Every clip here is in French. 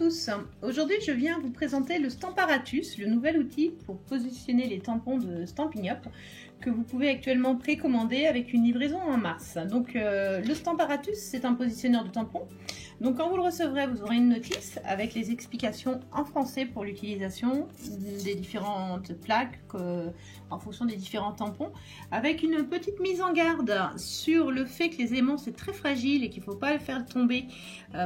tous, aujourd'hui je viens vous présenter le Stamparatus, le nouvel outil pour positionner les tampons de Stampin' Up que vous pouvez actuellement précommander avec une livraison en mars. Donc le Stamparatus, c'est un positionneur de tampons. Donc quand vous le recevrez, vous aurez une notice avec les explications en français pour l'utilisation des différentes plaques en fonction des différents tampons, avec une petite mise en garde sur le fait que les aimants c'est très fragile et qu'il ne faut pas les faire tomber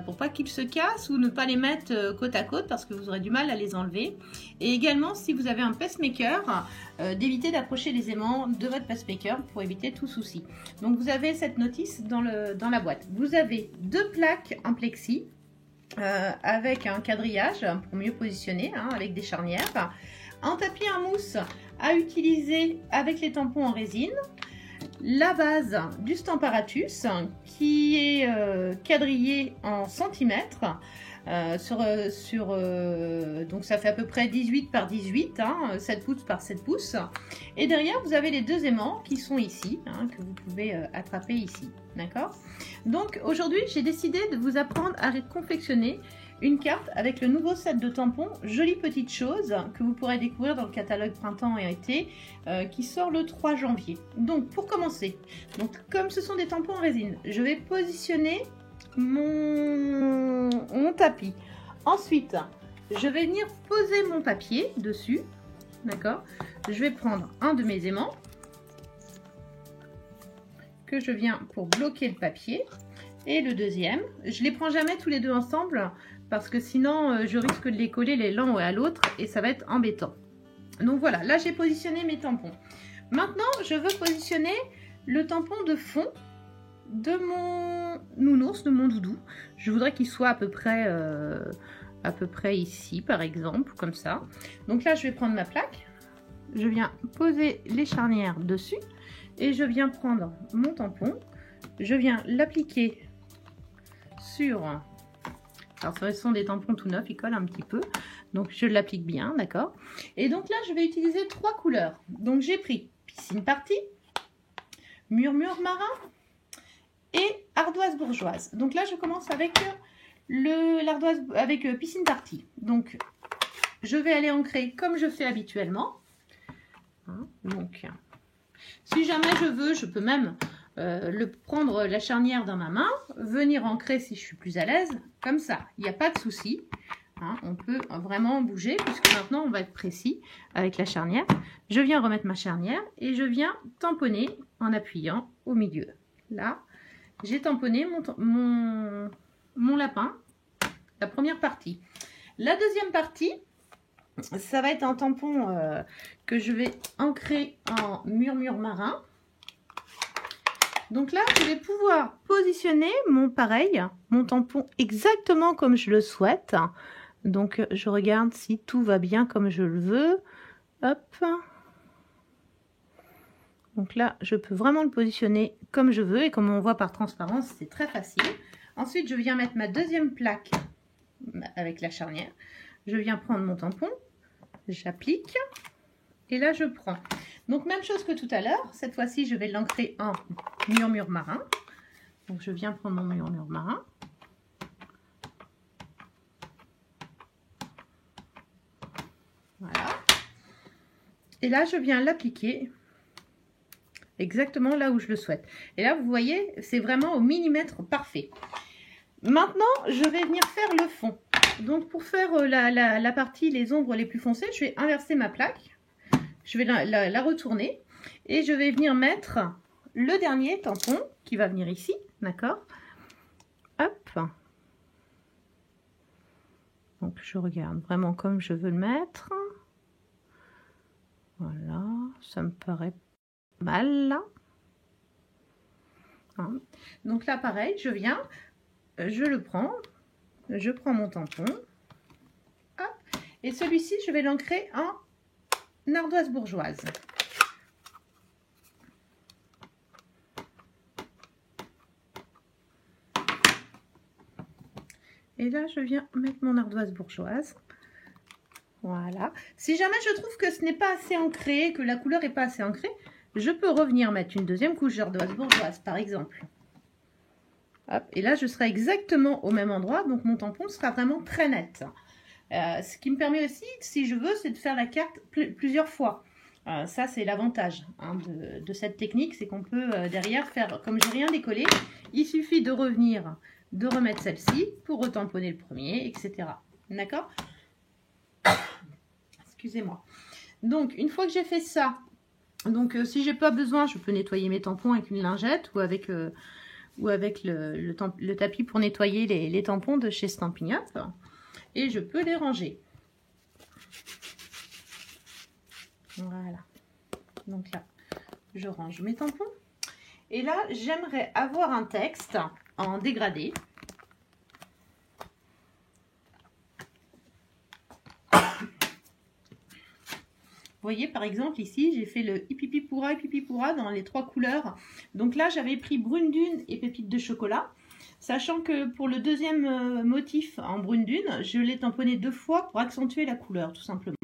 pour pas qu'ils se cassent ou ne pas les mettre côte à côte parce que vous aurez du mal à les enlever. Et également si vous avez un pacemaker, d'éviter d'approcher les aimants de votre pacemaker pour éviter tout souci. Donc vous avez cette notice dans la boîte. Vous avez deux plaques en plexi avec un quadrillage pour mieux positionner, avec des charnières, un tapis en mousse à utiliser avec les tampons en résine, la base du Stamparatus qui est quadrillé en centimètres, donc ça fait à peu près 18 par 18, 7 pouces par 7 pouces. Et derrière vous avez les deux aimants qui sont ici, que vous pouvez attraper ici, d'accord. Donc aujourd'hui j'ai décidé de vous apprendre à confectionner une carte avec le nouveau set de tampons Jolie Petite Chose que vous pourrez découvrir dans le catalogue printemps et été qui sort le 3 janvier. Donc pour commencer, donc, comme ce sont des tampons en résine, je vais positionner mon tapis. Ensuite, je vais venir poser mon papier dessus, d'accord. Je vais prendre un de mes aimants que je viens pour bloquer le papier et le deuxième. Je les prends jamais tous les deux ensemble parce que sinon je risque de les coller l'un à l'autre et ça va être embêtant. Donc voilà, là j'ai positionné mes tampons. Maintenant, je veux positionner le tampon de fond de mon nounours, de mon doudou. Je voudrais qu'il soit à peu près ici, par exemple, comme ça. Donc là, je vais prendre ma plaque. Je viens poser les charnières dessus et je viens prendre mon tampon. Je viens l'appliquer sur... Alors, ce sont des tampons tout neufs, ils collent un petit peu. Donc, je l'applique bien, d'accord. Et donc là, je vais utiliser trois couleurs. Donc, j'ai pris Piscine Party, Murmure Marin et Ardoise Bourgeoise. Donc là, je commence avec l'ardoise, avec Piscine Party. Donc, je vais aller ancrer comme je fais habituellement. Donc, si jamais je veux, je peux même prendre la charnière dans ma main, venir ancrer si je suis plus à l'aise, comme ça. Il n'y a pas de souci. On peut vraiment bouger puisque maintenant on va être précis avec la charnière. Je viens remettre ma charnière et je viens tamponner en appuyant au milieu. Là, j'ai tamponné mon lapin, la première partie. La deuxième partie, ça va être un tampon que je vais ancrer en Murmure Marin. Donc là, je vais pouvoir positionner mon tampon exactement comme je le souhaite. Donc, je regarde si tout va bien comme je le veux. Hop. Donc là, je peux vraiment le positionner comme je veux. Et comme on voit par transparence, c'est très facile. Ensuite, je viens mettre ma deuxième plaque avec la charnière. Je viens prendre mon tampon. J'applique. Et là, je prends. Donc, même chose que tout à l'heure. Cette fois-ci, je vais l'ancrer en Murmure Marin. Donc, je viens prendre mon Murmure Marin. Voilà. Et là, je viens l'appliquer exactement là où je le souhaite. Et là, vous voyez, c'est vraiment au millimètre parfait. Maintenant, je vais venir faire le fond. Donc, pour faire la partie, les ombres les plus foncées, je vais inverser ma plaque. Je vais la retourner et je vais venir mettre le dernier tampon qui va venir ici, d'accord? Hop. Donc, je regarde vraiment comme je veux le mettre. Voilà, ça me paraît mal là. Donc là, pareil, je viens, je le prends, je prends mon tampon. Hop, et celui-ci, je vais l'ancrer en Ardoise Bourgeoise. Et là, je viens mettre mon Ardoise Bourgeoise. Voilà. Si jamais je trouve que ce n'est pas assez ancré, que la couleur n'est pas assez ancrée, je peux revenir mettre une deuxième couche d'ardoise bourgeoise, par exemple. Hop, et là, je serai exactement au même endroit, donc mon tampon sera vraiment très net. Ce qui me permet aussi, si je veux, c'est de faire la carte plusieurs fois. Ça, c'est l'avantage de cette technique, c'est qu'on peut derrière faire, comme j'ai rien décollé, il suffit de revenir, de remettre celle-ci pour retamponner le premier, etc. D'accord? Excusez-moi. Donc, une fois que j'ai fait ça, donc si j'ai pas besoin, je peux nettoyer mes tampons avec une lingette ou avec le tapis pour nettoyer les tampons de chez Stampin' Up. Et je peux les ranger. Voilà. Donc là, je range mes tampons. Et là, j'aimerais avoir un texte en dégradé. Vous voyez, par exemple, ici, j'ai fait le hippipipura dans les 3 couleurs. Donc là, j'avais pris brune dune et pépite de chocolat. Sachant que pour le deuxième motif en brune dune, je l'ai tamponné 2 fois pour accentuer la couleur, tout simplement.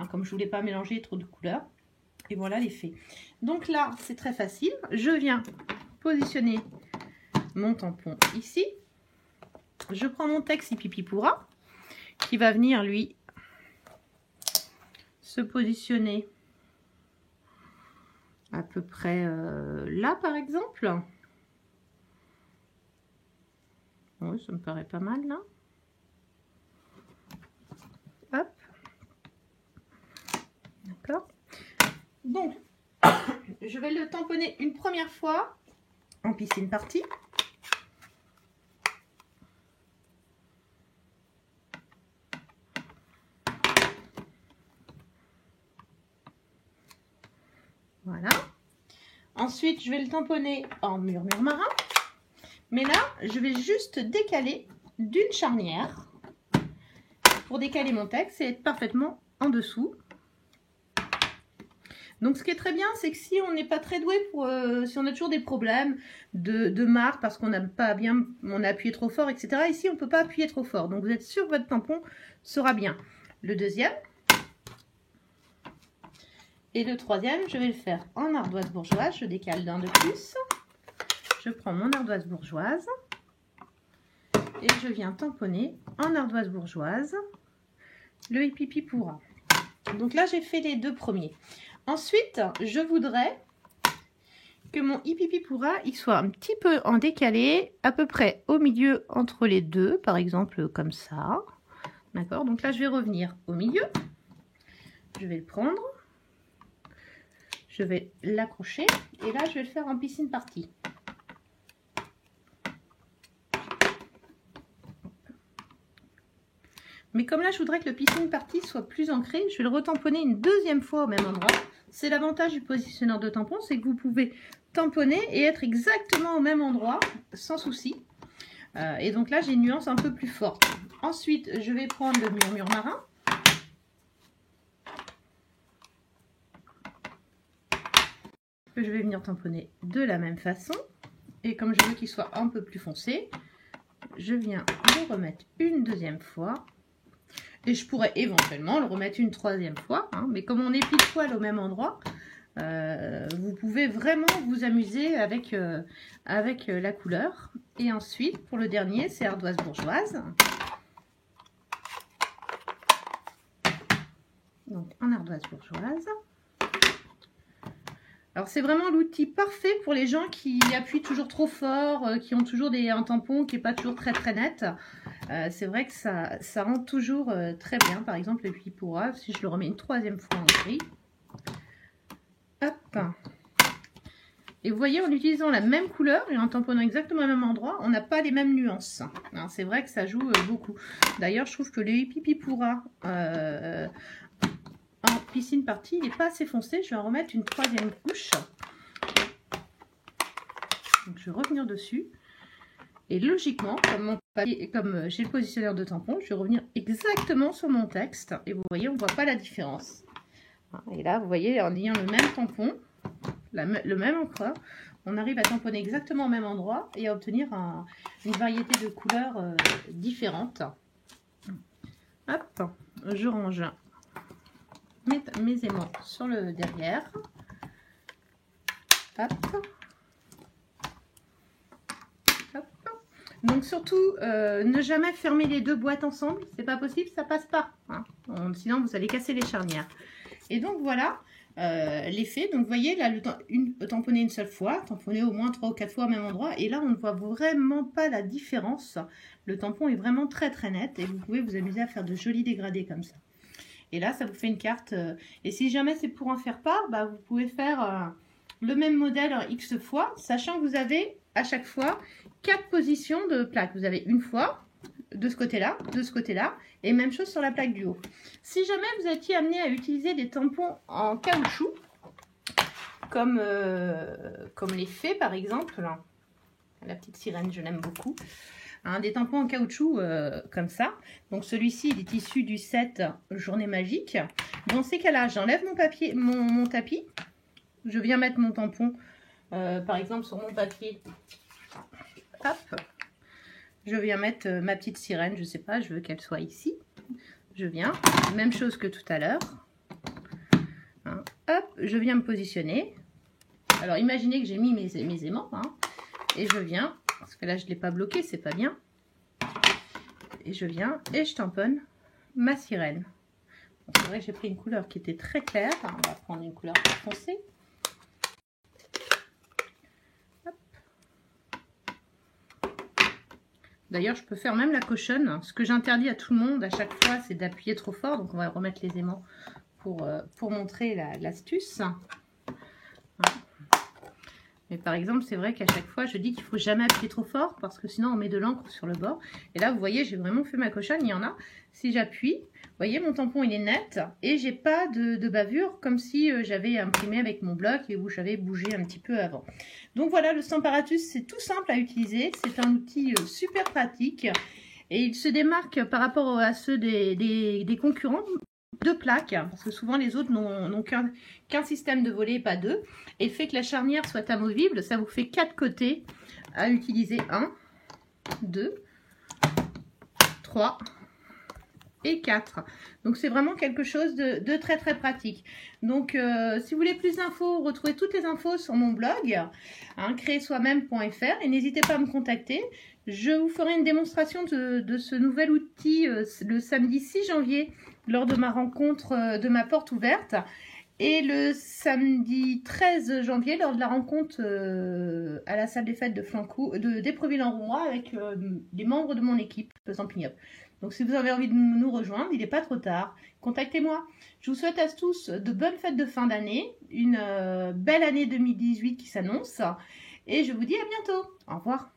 Comme je ne voulais pas mélanger trop de couleurs. Et voilà l'effet. Donc là, c'est très facile. Je viens positionner mon tampon ici. Je prends mon texte hippipipura qui va venir, lui, se positionner à peu près là, par exemple. Oui, ça me paraît pas mal, là. Hop. D'accord. Donc, je vais le tamponner une première fois en piscine partie. Voilà. Ensuite, je vais le tamponner en murmure marin. Mais là, je vais juste décaler d'une charnière pour décaler mon texte et être parfaitement en dessous. Donc, ce qui est très bien, c'est que si on n'est pas très doué, si on a toujours des problèmes de marque parce qu'on n'a pas bien, on a appuyé trop fort, etc. Ici, on ne peut pas appuyer trop fort. Donc, vous êtes sûr que votre tampon sera bien. Le deuxième et le troisième, je vais le faire en ardoise bourgeoise. Je décale d'un de plus. Je prends mon ardoise bourgeoise et je viens tamponner en ardoise bourgeoise le hippipipura. Donc là, j'ai fait les 2 premiers. Ensuite, je voudrais que mon hippipipura il soit un petit peu en décalé, à peu près au milieu entre les deux, par exemple comme ça. D'accord? Donc là, je vais revenir au milieu. Je vais le prendre. Je vais l'accrocher. Et là, je vais le faire en piscine partie. Mais comme là, je voudrais que le piscine partie soit plus ancré, je vais le retamponner une deuxième fois au même endroit. C'est l'avantage du positionneur de tampon, c'est que vous pouvez tamponner et être exactement au même endroit, sans souci. Et donc là, j'ai une nuance un peu plus forte. Ensuite, je vais prendre le murmure marin. Que je vais venir tamponner de la même façon. Et comme je veux qu'il soit un peu plus foncé, je viens le remettre une deuxième fois. Et je pourrais éventuellement le remettre une troisième fois, mais comme on est pile poil au même endroit, vous pouvez vraiment vous amuser avec la couleur. Et ensuite, pour le dernier, c'est ardoise bourgeoise. Donc, en ardoise bourgeoise. Alors, c'est vraiment l'outil parfait pour les gens qui appuient toujours trop fort, qui ont toujours un tampon qui n'est pas toujours très très net. C'est vrai que ça rend toujours très bien. Par exemple, le hippipipura, si je le remets une troisième fois en gris. Hop. Et vous voyez, en utilisant la même couleur et en tamponnant exactement au même endroit, on n'a pas les mêmes nuances. C'est vrai que ça joue beaucoup. D'ailleurs, je trouve que le hippipipura en piscine partie, il n'est pas assez foncé. Je vais en remettre une troisième couche. Donc, je vais revenir dessus. Et logiquement, comme j'ai le positionneur de tampon, je vais revenir exactement sur mon texte. Et vous voyez, on ne voit pas la différence. Et là, vous voyez, en ayant le même tampon, le même encreur, on arrive à tamponner exactement au même endroit et à obtenir une variété de couleurs différentes. Hop, je range mes aimants sur le derrière. Hop. Hop. Donc surtout, ne jamais fermer les deux boîtes ensemble. C'est pas possible, ça passe pas. Hein. Sinon, vous allez casser les charnières. Et donc voilà l'effet. Donc vous voyez, là, tamponner une seule fois, tamponner au moins 3 ou 4 fois au même endroit. Et là, on ne voit vraiment pas la différence. Le tampon est vraiment très très net. Et vous pouvez vous amuser à faire de jolis dégradés comme ça. Et là, ça vous fait une carte. Et si jamais c'est pour en faire part, bah, vous pouvez faire le même modèle X fois, sachant que vous avez à chaque fois 4 positions de plaque. Vous avez une fois, de ce côté-là, et même chose sur la plaque du haut. Si jamais vous étiez amené à utiliser des tampons en caoutchouc, comme les fées par exemple, la petite sirène, je l'aime beaucoup, hein, des tampons en caoutchouc comme ça. Donc celui-ci, il est issu du set Journée Magique. Dans ces cas-là, j'enlève mon tapis. Je viens mettre mon tampon, par exemple, sur mon papier. Hop. Je viens mettre ma petite sirène, je sais pas, je veux qu'elle soit ici. Je viens, même chose que tout à l'heure. Hein, hop, je viens me positionner. Alors imaginez que j'ai mis mes aimants, hein, et je viens, parce que là je ne l'ai pas bloqué, c'est pas bien. Et je viens et je tamponne ma sirène. C'est vrai que j'ai pris une couleur qui était très claire. Alors, on va prendre une couleur plus foncée. D'ailleurs, je peux faire même la cochonne. Ce que j'interdis à tout le monde à chaque fois, c'est d'appuyer trop fort. Donc, on va remettre les aimants pour montrer l'astuce. Mais par exemple, c'est vrai qu'à chaque fois, je dis qu'il ne faut jamais appuyer trop fort parce que sinon, on met de l'encre sur le bord. Et là, vous voyez, j'ai vraiment fait ma cochonne. Il y en a. Si j'appuie, vous voyez, mon tampon, il est net et j'ai pas de bavure comme si j'avais imprimé avec mon bloc et où j'avais bougé un petit peu avant. Donc voilà, le Stamparatus, c'est tout simple à utiliser. C'est un outil super pratique et il se démarque par rapport à ceux des concurrents de plaques, parce que souvent les autres n'ont qu'un système de volet, pas deux. Et le fait que la charnière soit amovible, ça vous fait 4 côtés à utiliser. 1, 2, 3 et 4. Donc c'est vraiment quelque chose de très très pratique. Donc si vous voulez plus d'infos, retrouvez toutes les infos sur mon blog, hein, créersoi-même.fr, et n'hésitez pas à me contacter. Je vous ferai une démonstration de ce nouvel outil le samedi 6 janvier lors de ma rencontre de ma porte ouverte, et le samedi 13 janvier lors de la rencontre à la salle des fêtes d'Épreville-en-Rouergue avec les membres de mon équipe Stampin' Up. Donc si vous avez envie de nous rejoindre, il n'est pas trop tard, contactez-moi. Je vous souhaite à tous de bonnes fêtes de fin d'année, une belle année 2018 qui s'annonce, et je vous dis à bientôt. Au revoir.